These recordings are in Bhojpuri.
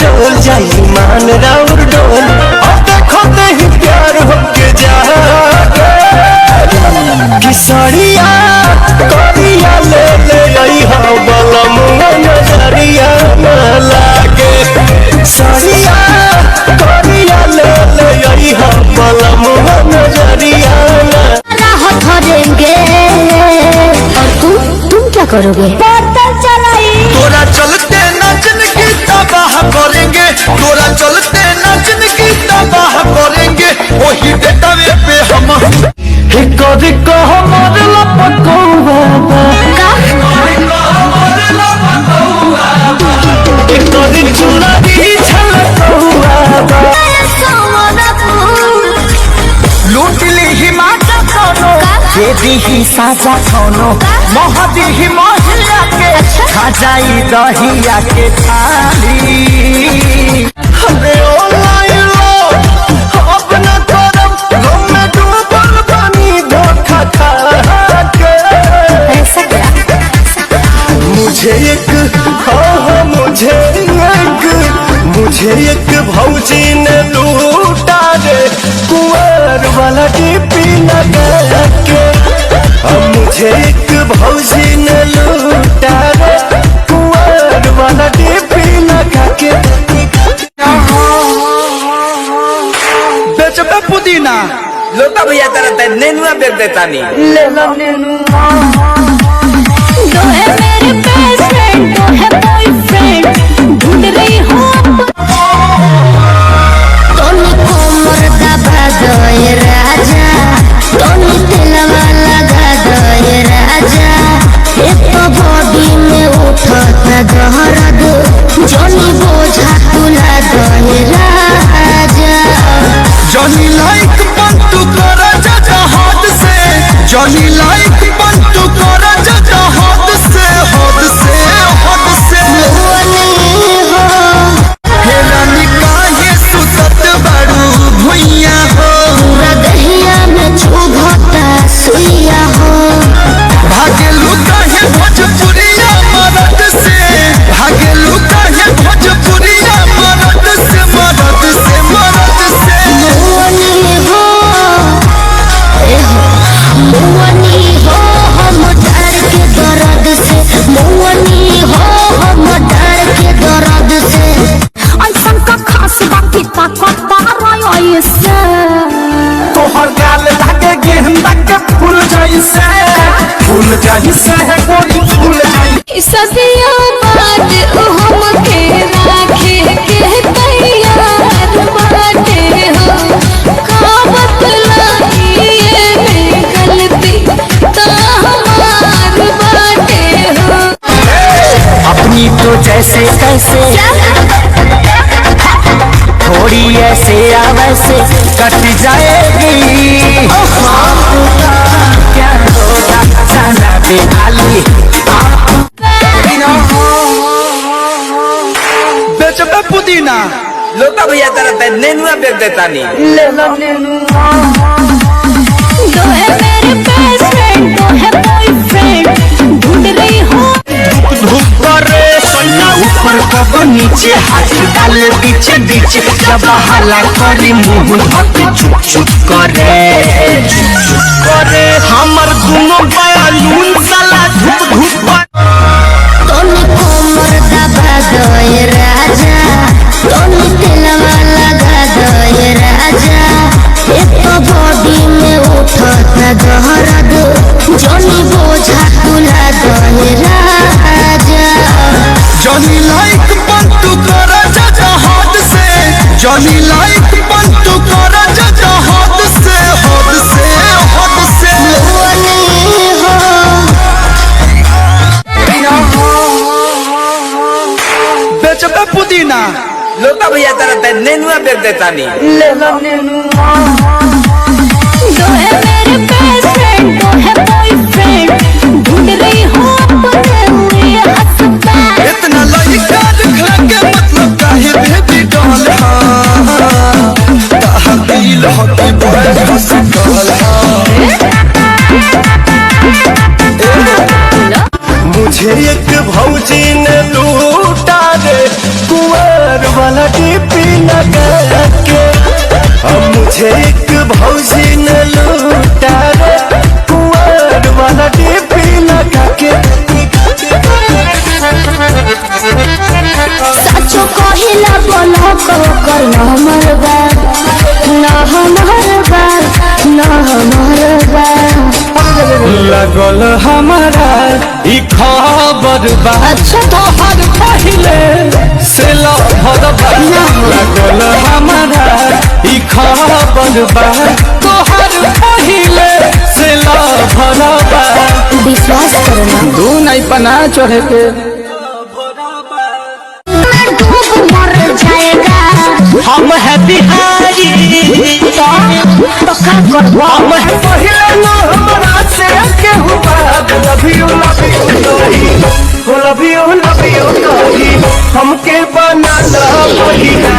चल जाई मान राउर डोल अब देखो ही प्यार होके जागे किसरिया करिया ले ले आई हो बलम नजरिया न लागे सरिया करिया ले ले आई हो बलम नजरिया न धरेंगे और तुम क्या करोगे? तोरा चलते नाचन की तबाह करेंगे तोरा चलते नाचन की तबाह करेंगे वही डेटावे पे हम कदी कह मरला पकौवा कदी चुनरी छलकौवा लूटली ही माता कोनो दे ही साजा कोनो मोहदी ही मोहल्ला के खा जाई दहिया के थाली अरे ऑनलाइन लो अपना करम गम में डूबल पानी धोखा खा के ऐसा क्या? मुझे एक मुझे एक भौजी ने लूटा रे कुंवर वाला डीपी लगा के मुझे एक भौजी ने लूटा रे कुंवर वाला डीपी लगा के बेचबे पुदीना लोटा भैया तेरा नेनुआ बेच देता नहीं ले लो नेनुआ दो है मेरे बेस्ट फ्रेंड दो है बॉयफ्रेंड ढूंढ रही हूँ तोनी कोमर दबा दो ये राजा तोनी तिलवा लगा दो ये राजा एक तो बॉडी में उठता दर्द जोनी बोझा तुला दो ये राजा जॉनी लाइक बंटू करा जा हाथ से जॉनी लाइक बंटू करा जा हाथ से हे रानी काहे सुतत बड़ू भुइया हो पूरा दहिया में चुभता सुइया हो भागेलू काहे भोजपुरिया मरद से भागेलू काहे भोजपुरिया मरद से मुअनी हो हम डर के दर्द से मुअनी हो हम डर के दर्द से ऐसन का खास बाकी ताकत पारा ऐसे तोहर गाल लागे गेंदा के फूल जैसे है कोई फूल जैसे सदियों बाद हम के राखे के तैयार बाटे हो का बतलाई ये गलती तो हमार बाटे हो अपनी तो जैसे कैसे थोड़ी ऐसे या वैसे कट जाएगी क्या होगा जाना बेहाली बेचबे पुदीना लोटा भैया तेरा नेनुआ बेच देता नहीं ले लो नेनुआ दो है मेरे बेस्ट फ्रेंड दो है बॉयफ्रेंड ढूंढ रही हूँ धूप करे सोना ऊपर कब नीचे हाथ डाल पीछे जब हला करी मुंह हाथ चुप करे हमर दोनों बयालून साला धूप तोनी कोमर दबा दो ये राजा तोनी तिलवा लगा दो ये राजा एक तो बॉडी में उठता दर्द जोनी बोझा तुला दो ये राजा जॉनी लाइक बंटू करा जा हाथ से जॉनी लाइक बंटू करा जा हाथ से मुअनी हो बेचबे पुदीना लोटा भैया तेरा नेनुआ बेच देता नहीं ले लो नेनुआ दो है मेरे बेस्ट फ्रेंड दो है बॉयफ्रेंड ढूंढ रही हूँ अपने हुए हस्बैंड इतना लड़का दिखला के मतलब काहे बेबी डॉल दिल होती बड़ा हंसकल मुझे एक भौजी ने लूटा रे कुंवर वाला बा अच्छा तोहर पहिले से लहर बा लागल हमारा ई खबर बा तोहर पहिले से लहर बा विश्वास करना दू नहीं पना चढ़े के डूब मर जाएगा हम है बिहारी तो का करबो हम है पहिले न हमरा से केहू बात लव यू कही हमके बना ला पहिला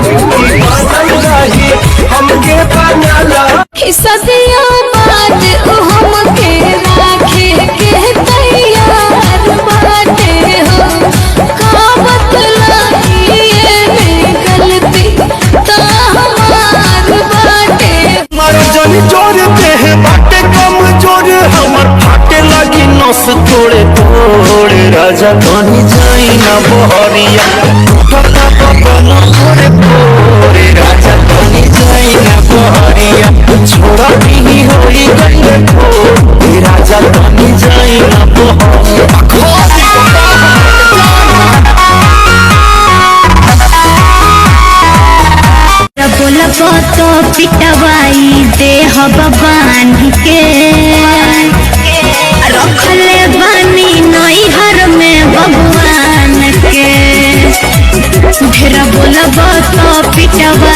की बात रही हमके बना ला सदियों बाद हमके राखे के तैयार बाटे हो का बतलाई ये गलती तो हमार बाटे मारो जनी जोर देह बाटे कम जोर हमर फाटे लगी नस तोड़े तोड़े राजा तनी जाई ना बहरिया टूटता पवन तोड़े तोड़े राजा तनी जाई ना बहरिया छोड़ा भी होई गंगे को राजा तनी जाई ना बहरिया बोलबो तो पिटवाई दे बांध के रखले बानी नैहर में भगवान के ढेर बोलबो तो पिटवा